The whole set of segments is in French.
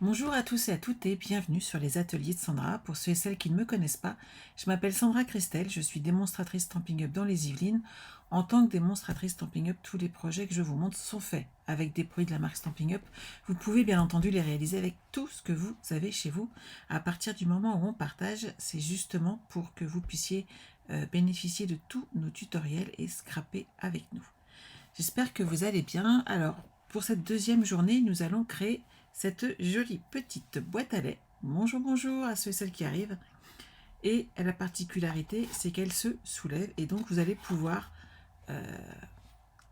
Bonjour à tous et à toutes et bienvenue sur les ateliers de Sandra. Pour ceux et celles qui ne me connaissent pas, je m'appelle Sandra Christelle, je suis démonstratrice Stampin' Up dans les Yvelines. En tant que démonstratrice Stampin' Up, tous les projets que je vous montre sont faits avec des produits de la marque Stampin' Up. Vous pouvez bien entendu les réaliser avec tout ce que vous avez chez vous. À partir du moment où on partage, c'est justement pour que vous puissiez bénéficier de tous nos tutoriels et scraper avec nous. J'espère que vous allez bien. Alors, pour cette deuxième journée, nous allons créer cette jolie petite boîte à lait. Bonjour, bonjour à ceux et celles qui arrivent. Et la particularité, c'est qu'elle se soulève et donc vous allez pouvoir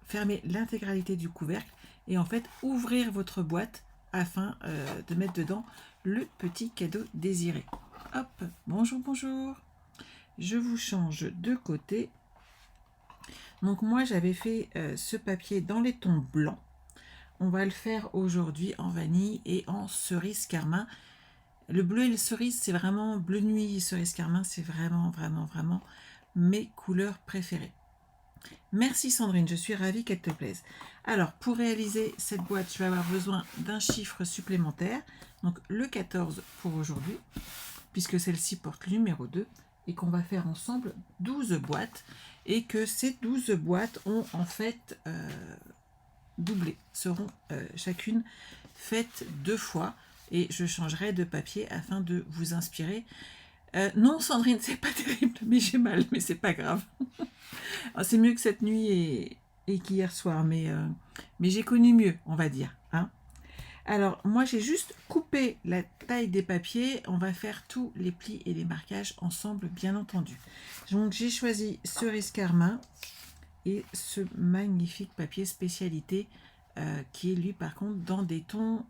fermer l'intégralité du couvercle et en fait ouvrir votre boîte afin de mettre dedans le petit cadeau désiré. Hop, bonjour, bonjour. Je vous change de côté. Donc moi, j'avais fait ce papier dans les tons blancs. On va le faire aujourd'hui en vanille et en cerise carmin. Le bleu et le cerise, c'est vraiment bleu nuit et cerise carmin, c'est vraiment mes couleurs préférées. Merci Sandrine, je suis ravie qu'elle te plaise. Alors, pour réaliser cette boîte, je vais avoir besoin d'un chiffre supplémentaire. Donc le 14 pour aujourd'hui, puisque celle-ci porte le numéro 2 et qu'on va faire ensemble 12 boîtes et que ces 12 boîtes ont en fait doublées, seront chacune faites 2 fois et je changerai de papier afin de vous inspirer. Non Sandrine, c'est pas terrible, mais j'ai mal, mais c'est pas grave. C'est mieux que cette nuit et qu'hier soir, mais j'ai connu mieux, on va dire. Hein. Alors, moi, j'ai juste coupé la taille des papiers. On va faire tous les plis et les marquages ensemble, bien entendu. Donc, j'ai choisi cerise carmin et ce magnifique papier spécialité qui est, lui, par contre, dans des tons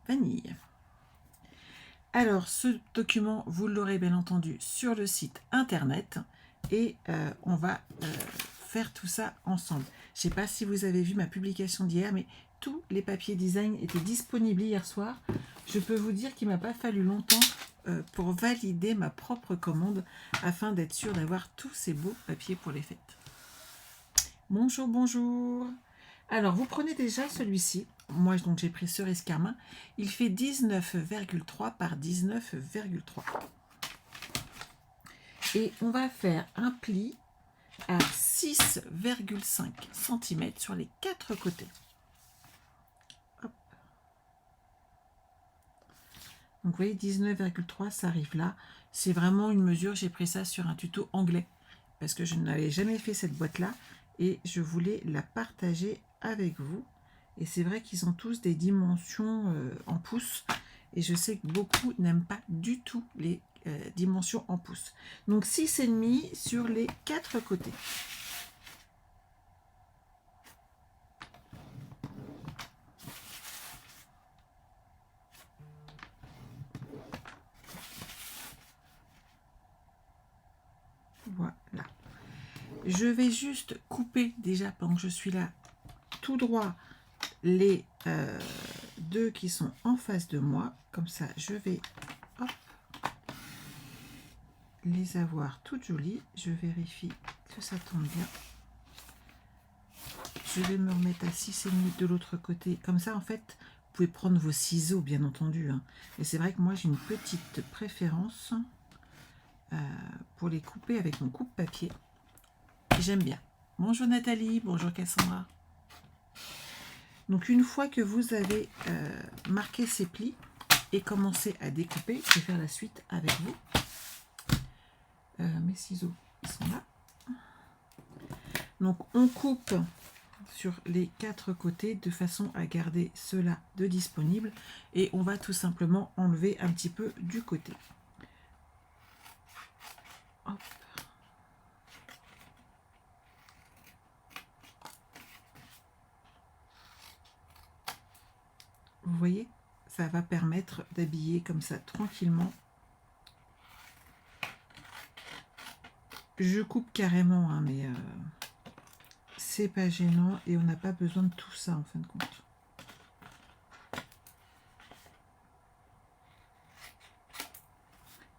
vanille. Alors, ce document, vous l'aurez bien entendu sur le site internet et on va faire tout ça ensemble. Je ne sais pas si vous avez vu ma publication d'hier, mais tous les papiers design étaient disponibles hier soir. Je peux vous dire qu'il ne m'a pas fallu longtemps pour valider ma propre commande afin d'être sûr d'avoir tous ces beaux papiers pour les fêtes. Bonjour, bonjour. Alors, vous prenez déjà celui-ci. Moi, donc, j'ai pris cerise carmin. Il fait 19,3 par 19,3. Et on va faire un pli à 6,5 cm sur les 4 côtés. Hop. Donc, vous voyez, 19,3, ça arrive là. C'est vraiment une mesure. J'ai pris ça sur un tuto anglais parce que je n'avais jamais fait cette boîte-là et je voulais la partager avec vous. Et c'est vrai qu'ils ont tous des dimensions en pouces. Et je sais que beaucoup n'aiment pas du tout les dimensions en pouces. Donc 6,5 sur les 4 côtés. Voilà. Je vais juste couper déjà pendant que je suis là tout droit les deux qui sont en face de moi. Comme ça, je vais hop, les avoir toutes jolies. Je vérifie que ça tombe bien. Je vais me remettre à 6,5 de l'autre côté. Comme ça, en fait, vous pouvez prendre vos ciseaux, bien entendu. Hein. Et c'est vrai que moi, j'ai une petite préférence pour les couper avec mon coupe-papier. J'aime bien. Bonjour Nathalie, bonjour Cassandra. Donc, une fois que vous avez marqué ces plis et commencé à découper, je vais faire la suite avec vous. Mes ciseaux, ils sont là. Donc, on coupe sur les 4 côtés de façon à garder cela de disponible et on va tout simplement enlever un petit peu du côté. Hop. Vous voyez, ça va permettre d'habiller comme ça tranquillement. Je coupe carrément, hein, mais c'est pas gênant et on n'a pas besoin de tout ça en fin de compte.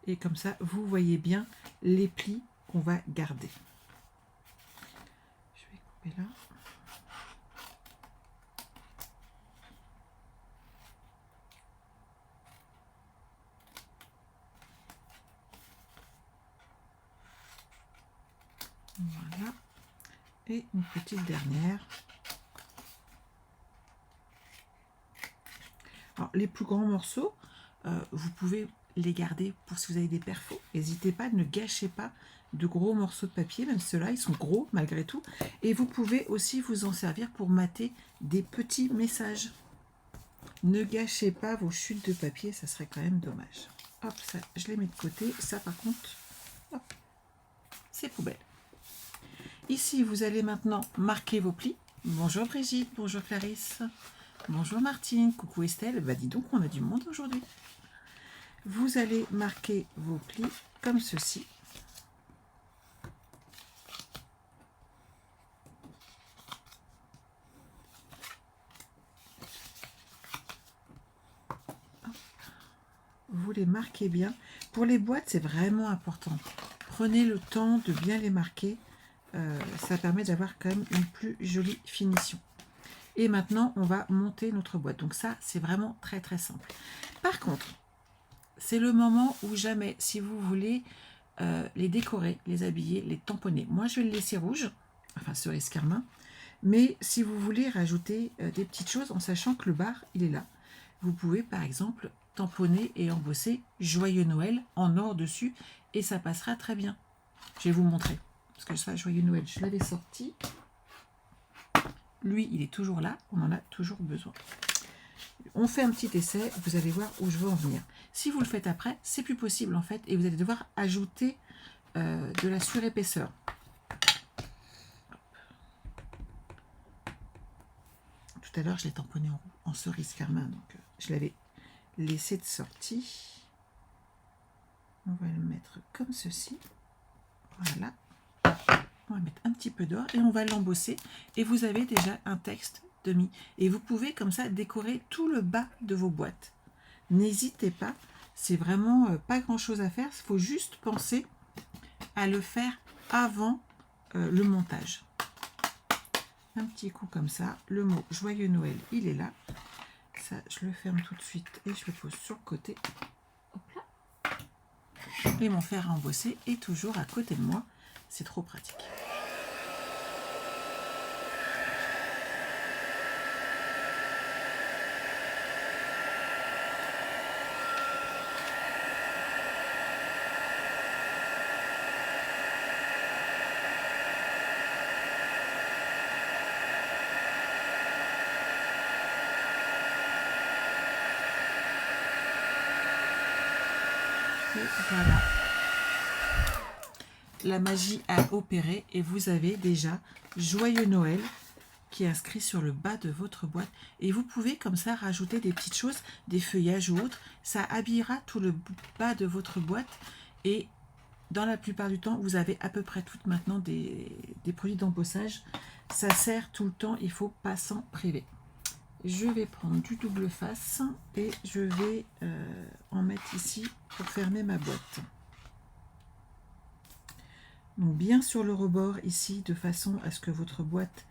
Et comme ça, vous voyez bien les plis qu'on va garder. Je vais couper là. Et une petite dernière. Alors, les plus grands morceaux, vous pouvez les garder pour si vous avez des perfos. N'hésitez pas, ne gâchez pas de gros morceaux de papier, même ceux-là, ils sont gros malgré tout. Et vous pouvez aussi vous en servir pour mater des petits messages. Ne gâchez pas vos chutes de papier, ça serait quand même dommage. Hop, ça, je les mets de côté. Ça, par contre, c'est poubelle. Ici, vous allez maintenant marquer vos plis. Bonjour Brigitte, bonjour Clarisse, bonjour Martine, coucou Estelle. Bah dis donc, on a du monde aujourd'hui. Vous allez marquer vos plis comme ceci. Vous les marquez bien. Pour les boîtes, c'est vraiment important. Prenez le temps de bien les marquer. Ça permet d'avoir quand même une plus jolie finition. Et maintenant, on va monter notre boîte. Donc ça, c'est vraiment très très simple. Par contre, c'est le moment où jamais, si vous voulez les décorer, les habiller, les tamponner. Moi, je vais le laisser rouge, enfin cerise carmin. Mais si vous voulez rajouter des petites choses, en sachant que le bar, il est là. Vous pouvez, par exemple, tamponner et embosser Joyeux Noël en or dessus. Et ça passera très bien. Je vais vous montrer. Parce que ça, Joyeux Noël, je l'avais sorti. Lui, il est toujours là. On en a toujours besoin. On fait un petit essai. Vous allez voir où je veux en venir. Si vous le faites après, c'est plus possible en fait. Et vous allez devoir ajouter de la surépaisseur. Tout à l'heure, je l'ai tamponné en cerise carmin. Donc, je l'avais laissé de sortie. On va le mettre comme ceci. Voilà. On va mettre un petit peu d'or et on va l'embosser. Et vous avez déjà un texte demi. Et vous pouvez comme ça décorer tout le bas de vos boîtes. N'hésitez pas. C'est vraiment pas grand chose à faire. Il faut juste penser à le faire avant le montage. Un petit coup comme ça. Le mot Joyeux Noël, il est là. Ça, je le ferme tout de suite et je le pose sur le côté. Hop là. Et mon fer à embosser est toujours à côté de moi. C'est trop pratique. Et voilà. La magie a opéré et vous avez déjà Joyeux Noël qui est inscrit sur le bas de votre boîte. Et vous pouvez comme ça rajouter des petites choses, des feuillages ou autres. Ça habillera tout le bas de votre boîte. Et dans la plupart du temps, vous avez à peu près toutes maintenant des produits d'embossage. Ça sert tout le temps, il ne faut pas s'en priver. Je vais prendre du double face et je vais en mettre ici pour fermer ma boîte. Donc bien sur le rebord ici, de façon à ce que votre boîte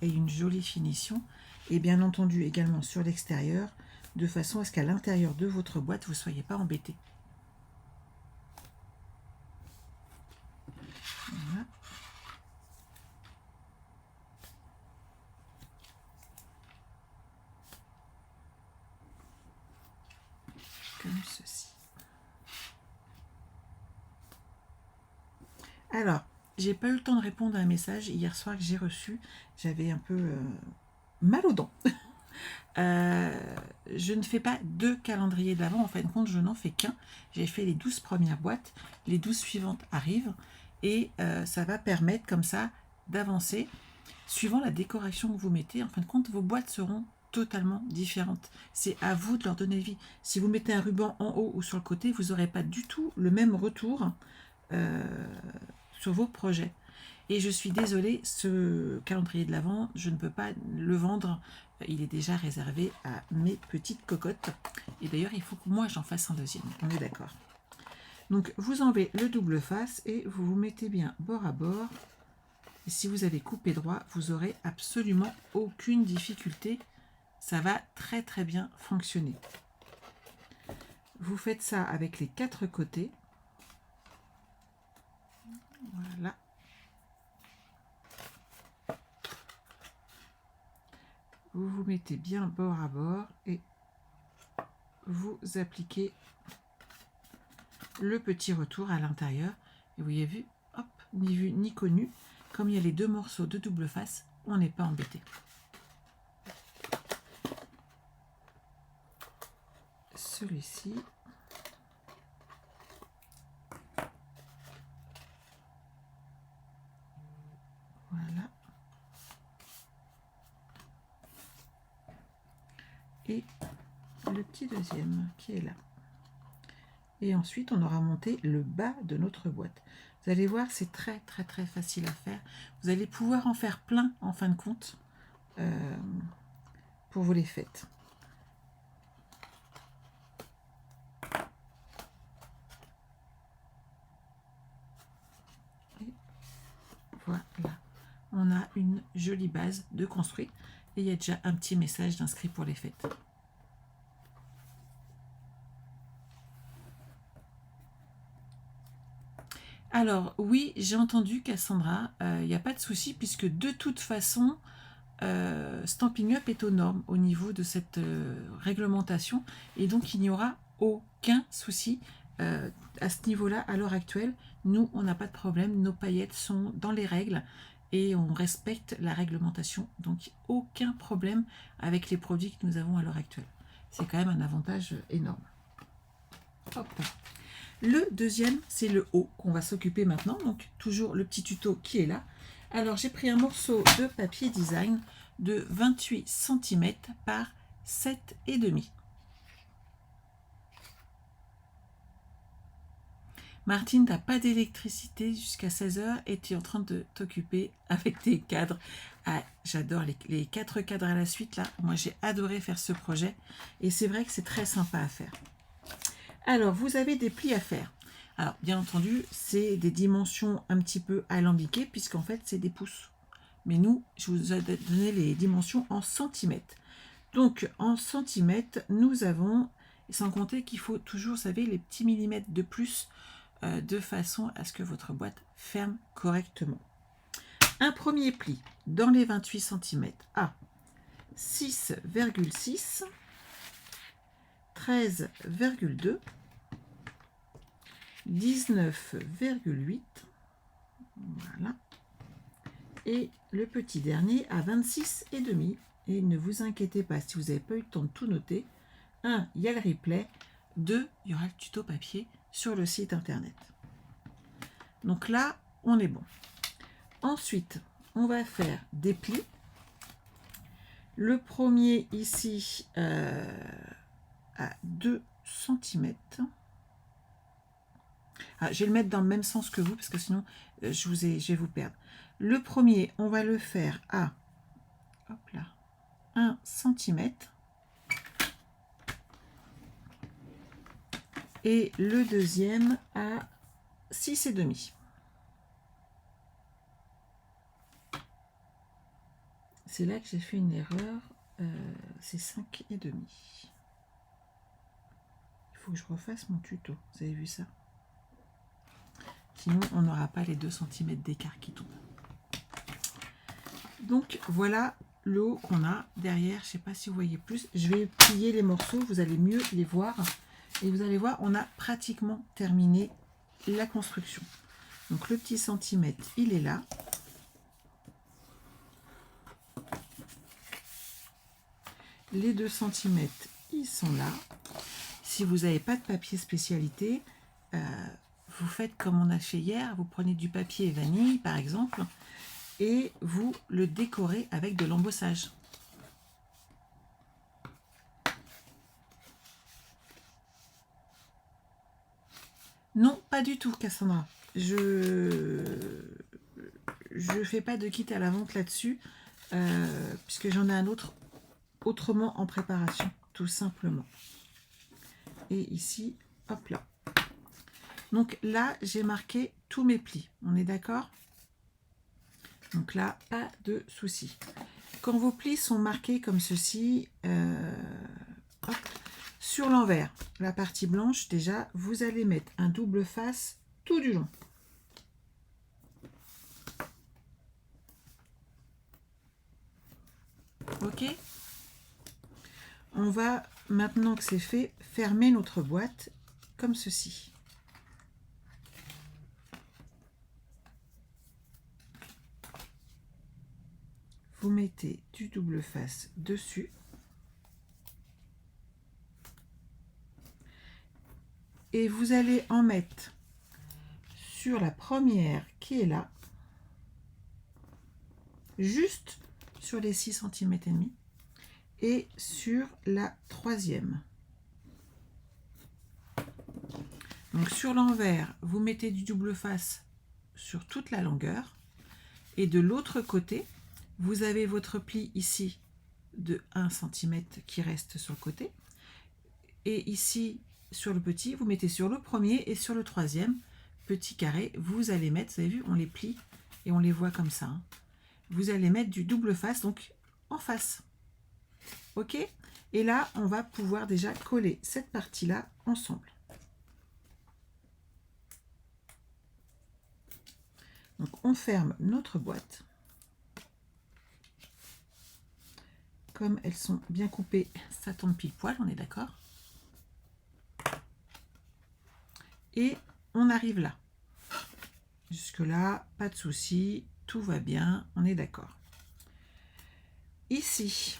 ait une jolie finition. Et bien entendu également sur l'extérieur, de façon à ce qu'à l'intérieur de votre boîte, vous ne soyez pas embêté. Voilà. Comme ceci. Alors, j'ai pas eu le temps de répondre à un message hier soir que j'ai reçu. J'avais un peu mal aux dents. Je ne fais pas 2 calendriers de l'Avent. En fin de compte, je n'en fais qu'un. J'ai fait les 12 premières boîtes. Les 12 suivantes arrivent. Et ça va permettre comme ça d'avancer. Suivant la décoration que vous mettez, en fin de compte, vos boîtes seront totalement différentes. C'est à vous de leur donner vie. Si vous mettez un ruban en haut ou sur le côté, vous n'aurez pas du tout le même retour sur vos projets. Et je suis désolée, ce calendrier de l'Avent, je ne peux pas le vendre. Il est déjà réservé à mes petites cocottes. Et d'ailleurs, il faut que moi, j'en fasse un deuxième. On est d'accord. Donc, vous enlevez le double face et vous vous mettez bien bord à bord. Et si vous avez coupé droit, vous n'aurez absolument aucune difficulté. Ça va très très bien fonctionner. Vous faites ça avec les 4 côtés. Voilà. vous vous mettez bien bord à bord et vous appliquez le petit retour à l'intérieur. Et vous avez vu, hop, ni vu ni connu, comme il y a les deux morceaux de double face, on n'est pas embêté. Celui-ci. Voilà. Et le petit deuxième qui est là. Et ensuite, on aura monté le bas de notre boîte. Vous allez voir, c'est très facile à faire. Vous allez pouvoir en faire plein en fin de compte pour vous les fêtes. Et voilà, on a une jolie base de construite et il y a déjà un petit message d'inscrit pour les fêtes. Alors oui, j'ai entendu Cassandra, il n'y a pas de souci puisque de toute façon, Stampin' Up est aux normes au niveau de cette réglementation et donc il n'y aura aucun souci à ce niveau-là à l'heure actuelle. Nous, on n'a pas de problème, nos paillettes sont dans les règles et on respecte la réglementation, donc aucun problème avec les produits que nous avons à l'heure actuelle. C'est quand même un avantage énorme. Hop. Le deuxième, c'est le haut qu'on va s'occuper maintenant. Donc, toujours le petit tuto qui est là. Alors, j'ai pris un morceau de papier design de 28 cm par 7,5. Martine, tu n'as pas d'électricité jusqu'à 16 h et tu es en train de t'occuper avec tes cadres. Ah, j'adore les 4 cadres à la suite là. Moi, j'ai adoré faire ce projet et c'est vrai que c'est très sympa à faire. Alors, vous avez des plis à faire. Alors, bien entendu, c'est des dimensions un petit peu alambiquées, puisqu'en fait, c'est des pouces. Mais nous, je vous ai donné les dimensions en centimètres. Donc, en centimètres, nous avons, sans compter qu'il faut toujours, vous savez, les petits millimètres de plus, de façon à ce que votre boîte ferme correctement. Un premier pli dans les 28 cm à 6,6, 13,2, 19,8, voilà, et le petit dernier à 26,5. Et ne vous inquiétez pas si vous n'avez pas eu le temps de tout noter. 1, il y a le replay. 2, il y aura le tuto papier sur le site internet. Donc là, on est bon. Ensuite, on va faire des plis. Le premier ici à 2 cm. Ah, je vais le mettre dans le même sens que vous parce que sinon je vais vous perdre. Le premier, on va le faire à hop là, 1 cm. Et le deuxième à 6,5. C'est là que j'ai fait une erreur. C'est 5,5. Il faut que je refasse mon tuto. Vous avez vu ça? Sinon, on n'aura pas les 2 cm d'écart qui tombent. Donc, voilà le haut qu'on a derrière. Je ne sais pas si vous voyez plus. Je vais plier les morceaux. Vous allez mieux les voir. Et vous allez voir, on a pratiquement terminé la construction. Donc, le petit centimètre, il est là. Les 2 cm, ils sont là. Si vous n'avez pas de papier spécialité, vous faites comme on a fait hier. Vous prenez du papier vanille, par exemple, et vous le décorez avec de l'embossage. Non, pas du tout, Cassandra. Je fais pas de kit à la vente là-dessus, puisque j'en ai un autre autrement en préparation, tout simplement. Et ici, hop là. Donc là, j'ai marqué tous mes plis. On est d'accord? Donc là, pas de souci. Quand vos plis sont marqués comme ceci, hop, sur l'envers, la partie blanche, déjà, vous allez mettre un double face tout du long. Ok? On va, maintenant que c'est fait, fermer notre boîte comme ceci. Vous mettez du double face dessus. Et vous allez en mettre sur la première qui est là, juste sur les 6 cm et demi, et sur la troisième. Donc sur l'envers, vous mettez du double face sur toute la longueur, et de l'autre côté, vous avez votre pli ici de 1 cm qui reste sur le côté, et ici sur le petit, vous mettez sur le premier et sur le troisième petit carré, vous allez mettre, vous avez vu, on les plie et on les voit comme ça, hein. Vous allez mettre du double face, donc en face. Ok? Et là, on va pouvoir déjà coller cette partie-là ensemble. Donc, on ferme notre boîte. Comme elles sont bien coupées, ça tombe pile poil, on est d'accord? Et on arrive là. Jusque là, pas de souci, tout va bien, on est d'accord. Ici,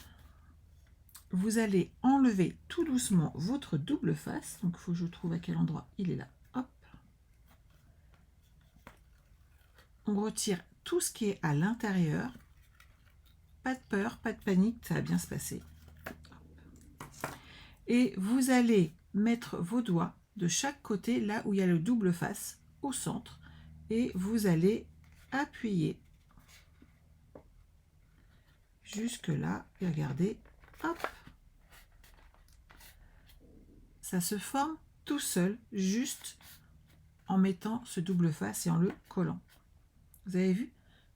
vous allez enlever tout doucement votre double face. Donc, il faut que je trouve à quel endroit il est là. Hop. On retire tout ce qui est à l'intérieur. Pas de peur, pas de panique, ça va bien se passer. Et vous allez mettre vos doigts de chaque côté, là où il y a le double face, au centre. Et vous allez appuyer jusque là. Et regardez, hop. Ça se forme tout seul, juste en mettant ce double face et en le collant. Vous avez vu?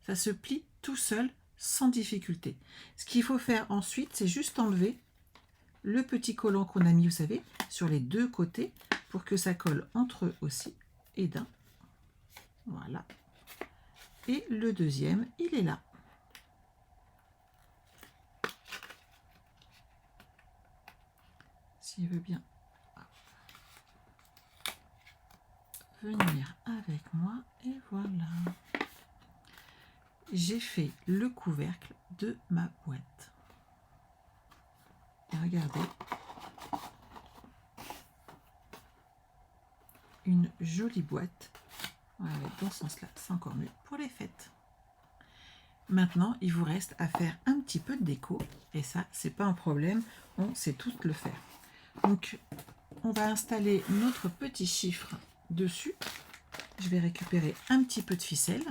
Ça se plie tout seul, sans difficulté. Ce qu'il faut faire ensuite, c'est juste enlever le petit collant qu'on a mis, vous savez, sur les deux côtés, pour que ça colle entre eux aussi, et d'un. Voilà. Et le deuxième, il est là. S'il veut bien venir avec moi, et voilà. J'ai fait le couvercle de ma boîte. Et regardez, une jolie boîte. Voilà, dans ce sens-là, c'est encore mieux pour les fêtes. Maintenant, il vous reste à faire un petit peu de déco. Et ça, c'est pas un problème, on sait tout le faire. Donc, on va installer notre petit chiffre dessus. Je vais récupérer un petit peu de ficelle.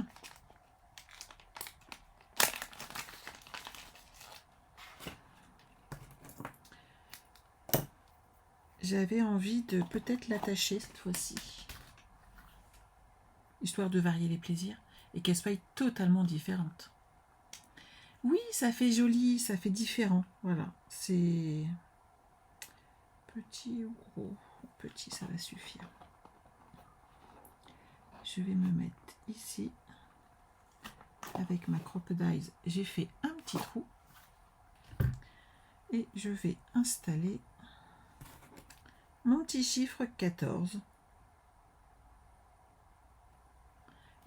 J'avais envie de peut-être l'attacher cette fois-ci, histoire de varier les plaisirs et qu'elle soit totalement différente. Oui, ça fait joli, ça fait différent. Voilà, c'est petit ou gros. Petit, ça va suffire. Je vais me mettre ici. Avec ma Crocodiles, j'ai fait un petit trou. Et je vais installer mon petit chiffre 14.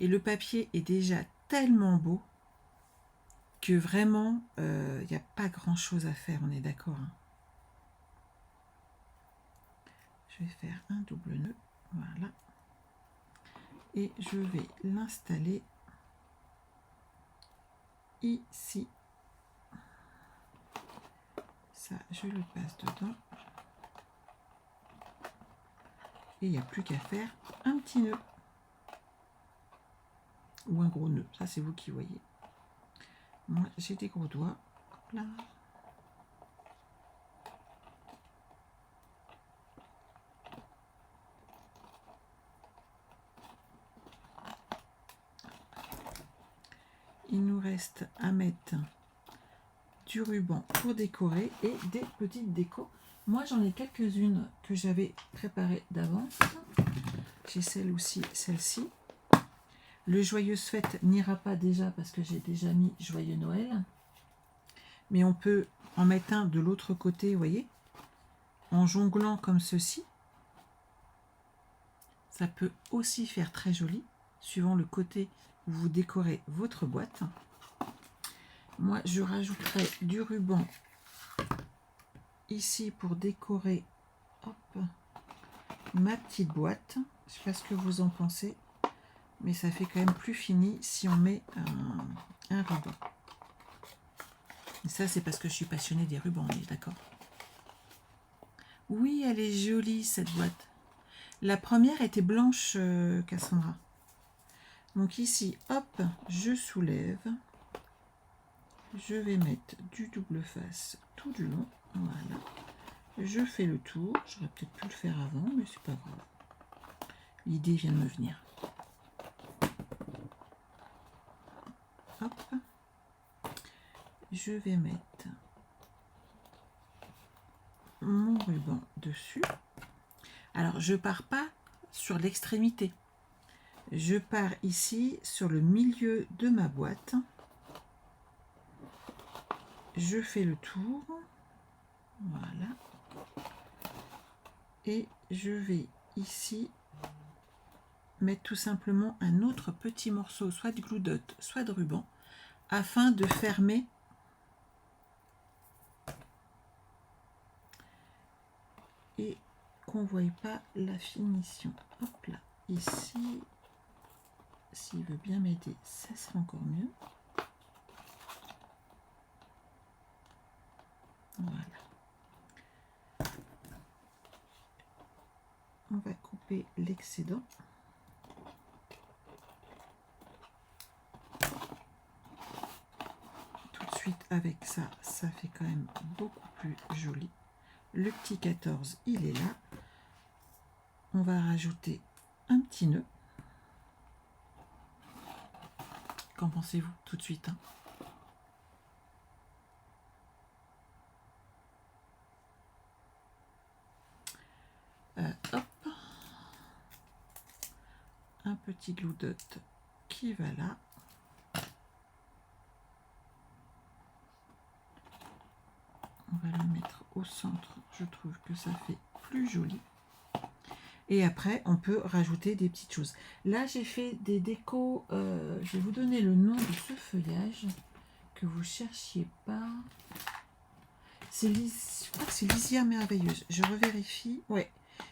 Et le papier est déjà tellement beau que vraiment, il n'y a pas grand-chose à faire, on est d'accord, hein. Je vais faire un double nœud, voilà. Et je vais l'installer ici. Ça, je le passe dedans. Et il n'y a plus qu'à faire un petit nœud. Ou un gros nœud, ça c'est vous qui voyez. Moi, j'ai des gros doigts. Là. Il nous reste à mettre du ruban pour décorer et des petites décos. Moi, j'en ai quelques-unes que j'avais préparées d'avance. J'ai celle aussi, celle-ci. Le Joyeuse Fête n'ira pas déjà parce que j'ai déjà mis Joyeux Noël. Mais on peut en mettre un de l'autre côté, vous voyez. en jonglant comme ceci. Ça peut aussi faire très joli, suivant le côté où vous décorez votre boîte. Moi, je rajouterai du ruban ici pour décorer hop, ma petite boîte. Je ne sais pas ce que vous en pensez, mais ça fait quand même plus fini si on met un ruban. Et ça, c'est parce que je suis passionnée des rubans, on est d'accord? Oui, elle est jolie, cette boîte. La première était blanche, Cassandra. Donc ici, hop, je soulève. Je vais mettre du double face tout du long. Voilà. Je fais le tour. J'aurais peut-être pu le faire avant, mais c'est pas grave. L'idée vient de me venir. Hop. Je vais mettre mon ruban dessus. Alors, je pars pas sur l'extrémité. Je pars ici sur le milieu de ma boîte. Je fais le tour. Voilà. Et je vais ici mettre tout simplement un autre petit morceau, soit de glue dot, soit de ruban, afin de fermer et qu'on ne voie pas la finition. Hop là, ici, s'il veut bien m'aider, ça sera encore mieux. Voilà. On va couper l'excédent. Tout de suite avec ça, ça fait quand même beaucoup plus joli. Le petit 14, il est là. On va rajouter un petit nœud. Qu'en pensez-vous tout de suite, hein? Hop, un petit glue dot qui va là. On va le mettre au centre, je trouve que ça fait plus joli. Et après, on peut rajouter des petites choses. Là, j'ai fait des décos. Je vais vous donner le nom de ce feuillage que vous cherchiez pas. Je crois que c'est Lisière Merveilleuse. Je revérifie. Ouais,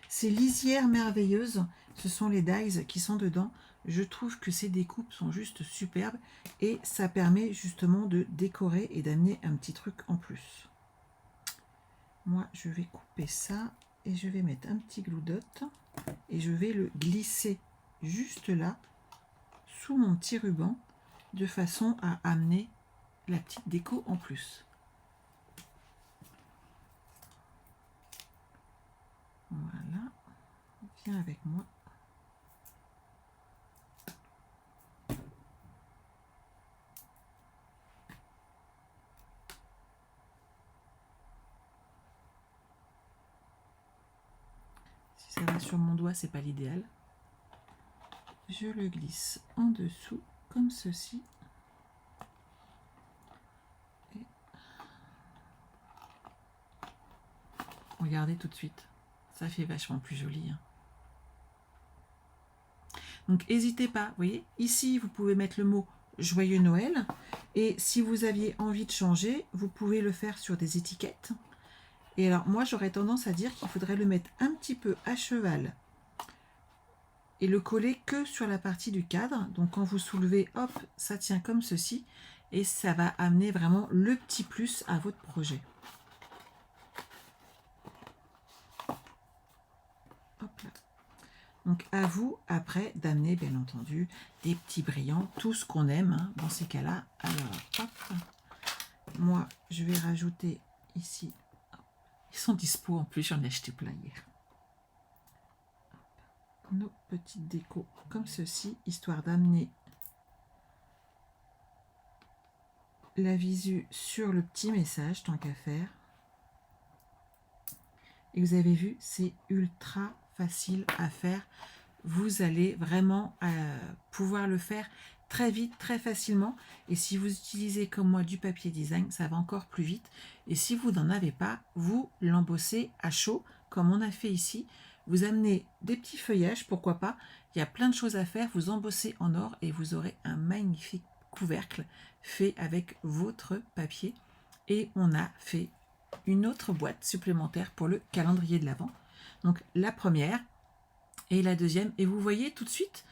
c'est Lisière Merveilleuse. Ce sont les dies qui sont dedans. Je trouve que ces découpes sont juste superbes. Et ça permet justement de décorer et d'amener un petit truc en plus. Moi, je vais couper ça. Et je vais mettre un petit glue dot. Et je vais le glisser juste là, sous mon petit ruban, de façon à amener la petite déco en plus. Voilà, viens avec moi. Si ça va sur mon doigt, c'est pas l'idéal. Je le glisse en dessous, comme ceci. Et regardez tout de suite, ça fait vachement plus joli, hein. Donc n'hésitez pas, vous voyez, ici vous pouvez mettre le mot Joyeux Noël, et si vous aviez envie de changer, vous pouvez le faire sur des étiquettes. Et alors moi j'aurais tendance à dire qu'il faudrait le mettre un petit peu à cheval et le coller que sur la partie du cadre. Donc quand vous soulevez, hop, ça tient comme ceci, et ça va amener vraiment le petit plus à votre projet. Hop là. Donc à vous après d'amener bien entendu des petits brillants, tout ce qu'on aime, hein, dans ces cas-là. Alors hop, moi je vais rajouter ici, ils sont dispo en plus, j'en ai acheté plein hier. Hop, nos petites décos comme ceci, histoire d'amener la visu sur le petit message tant qu'à faire. Et vous avez vu, c'est ultra facile à faire. Vous allez vraiment pouvoir le faire très vite, très facilement. Et si vous utilisez comme moi du papier design, ça va encore plus vite. Et si vous n'en avez pas, vous l'embossez à chaud, comme on a fait ici. Vous amenez des petits feuillages, pourquoi pas. Il y a plein de choses à faire. Vous embossez en or et vous aurez un magnifique couvercle fait avec votre papier. Et on a fait une autre boîte supplémentaire pour le calendrier de l'Avent. Donc la première et la deuxième. Et vous voyez tout de suite,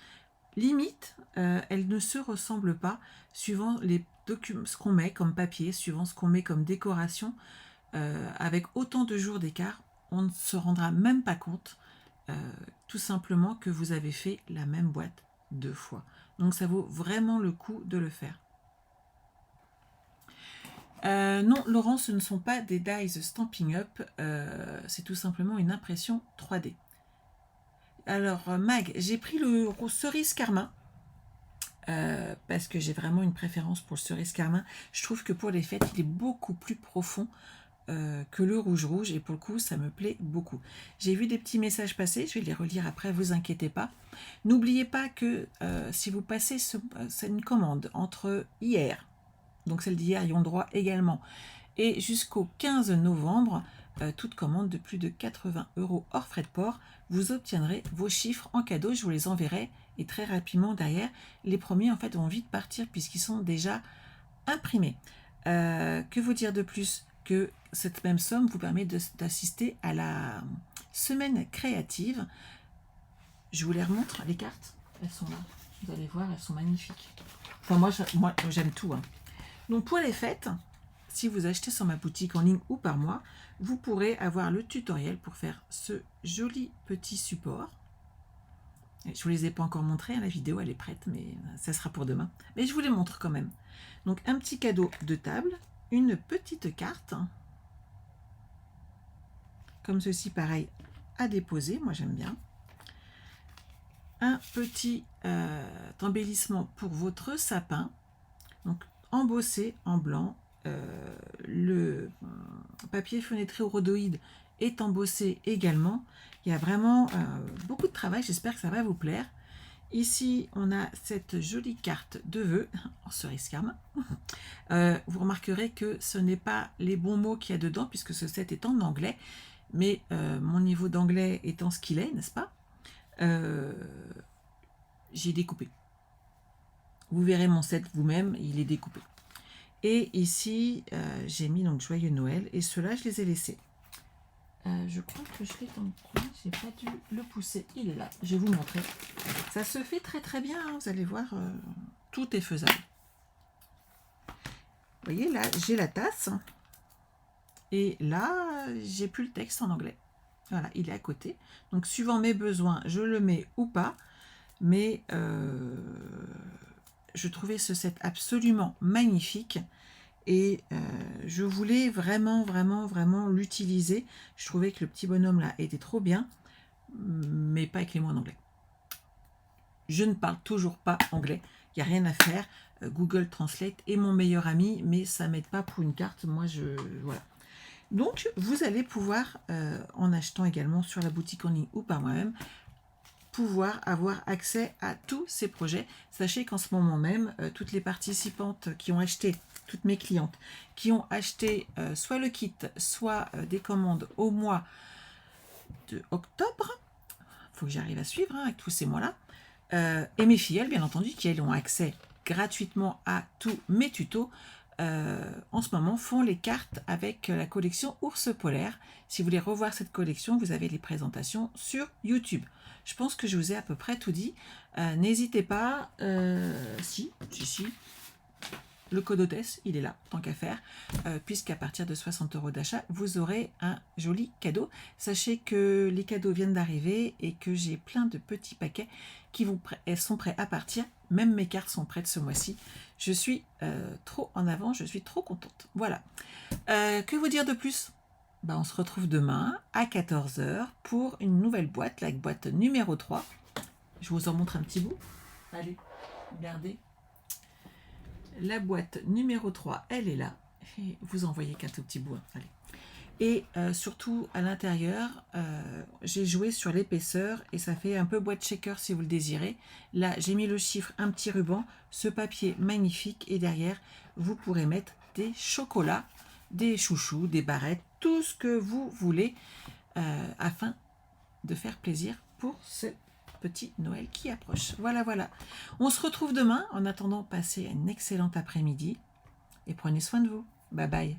limite, elles ne se ressemblent pas suivant les documents, ce qu'on met comme papier, suivant ce qu'on met comme décoration. Avec autant de jours d'écart, on ne se rendra même pas compte tout simplement que vous avez fait la même boîte 2 fois. Donc ça vaut vraiment le coup de le faire. Non, Laurent, ce ne sont pas des dies Stampin' Up, c'est tout simplement une impression 3D. Alors, Mag, j'ai pris le cerise carmin, parce que j'ai vraiment une préférence pour le cerise carmin. Je trouve que pour les fêtes, il est beaucoup plus profond que le rouge, et pour le coup, ça me plaît beaucoup. J'ai vu des petits messages passer, je vais les relire après, vous inquiétez pas. N'oubliez pas que si vous passez c'est une commande entre hier, donc celle d'hier, ils ont le droit également, et jusqu'au 15 novembre, toute commande de plus de 80 € hors frais de port, vous obtiendrez vos chiffres en cadeau, je vous les enverrai, et très rapidement derrière, les premiers en fait vont vite partir puisqu'ils sont déjà imprimés. Que vous dire de plus que cette même somme vous permet d'assister à la semaine créative. Je vous les remontre, les cartes, elles sont là, vous allez voir, elles sont magnifiques. Enfin moi j'aime tout, hein. Donc pour les fêtes, si vous achetez sur ma boutique en ligne ou par mois, vous pourrez avoir le tutoriel pour faire ce joli petit support. Je ne vous les ai pas encore montrés, la vidéo elle est prête, mais ça sera pour demain. Mais je vous les montre quand même. Donc un petit cadeau de table, une petite carte, comme ceci, pareil, à déposer, moi j'aime bien. Un petit embellissement pour votre sapin, donc embossé en blanc. Le papier fenêtré au rhodoïde est embossé également. Il y a vraiment beaucoup de travail, j'espère que ça va vous plaire. Ici, on a cette jolie carte de vœux en cerise carmin. Vous remarquerez que ce n'est pas les bons mots qu'il y a dedans, puisque ce set est en anglais, mais mon niveau d'anglais étant ce qu'il est, n'est-ce pas, j'ai découpé. Vous verrez mon set vous-même, il est découpé. Et ici, j'ai mis donc Joyeux Noël, et ceux-là, je les ai laissés. Je crois que je l'ai dans le coin, j'ai pas dû le pousser, il est là, je vais vous montrer. Ça se fait très très bien, hein, vous allez voir, tout est faisable. Vous voyez, là, j'ai la tasse, et là, j'ai plus le texte en anglais. Voilà, il est à côté. Donc, suivant mes besoins, je le mets ou pas, mais je trouvais ce set absolument magnifique. Et je voulais vraiment l'utiliser. Je trouvais que le petit bonhomme là était trop bien, mais pas avec les mots en anglais. Je ne parle toujours pas anglais, il n'y a rien à faire. Google Translate est mon meilleur ami, mais ça m'aide pas pour une carte. Moi, voilà. Donc, vous allez pouvoir, en achetant également sur la boutique en ligne ou par moi-même, pouvoir avoir accès à tous ces projets. Sachez qu'en ce moment même, toutes les participantes qui ont acheté, toutes mes clientes, qui ont acheté soit le kit, soit des commandes au mois de octobre, il faut que j'arrive à suivre avec tous ces mois-là, et mes filles, bien entendu, qui elles ont accès gratuitement à tous mes tutos, en ce moment font les cartes avec la collection Ours Polaire. Si vous voulez revoir cette collection, vous avez les présentations sur YouTube. Je pense que je vous ai à peu près tout dit. N'hésitez pas, si, le code hôtesse, il est là, tant qu'à faire, puisqu'à partir de 60 € d'achat, vous aurez un joli cadeau. Sachez que les cadeaux viennent d'arriver et que j'ai plein de petits paquets qui sont prêts à partir. Même mes cartes sont prêtes ce mois-ci. Je suis trop en avant, je suis trop contente. Voilà. Que vous dire de plus ? On se retrouve demain à 14 h pour une nouvelle boîte, la boîte numéro 3. Je vous en montre un petit bout. Allez, regardez. La boîte numéro 3, elle est là. Et vous en voyez qu'un tout petit bout. Allez. Et surtout à l'intérieur, j'ai joué sur l'épaisseur et ça fait un peu boîte shaker si vous le désirez. Là, j'ai mis le chiffre, un petit ruban, ce papier magnifique et derrière, vous pourrez mettre des chocolats, des chouchous, des barrettes, tout ce que vous voulez afin de faire plaisir pour ce petit Noël qui approche. Voilà, voilà. On se retrouve demain. En attendant, passez un excellent après-midi et prenez soin de vous. Bye bye.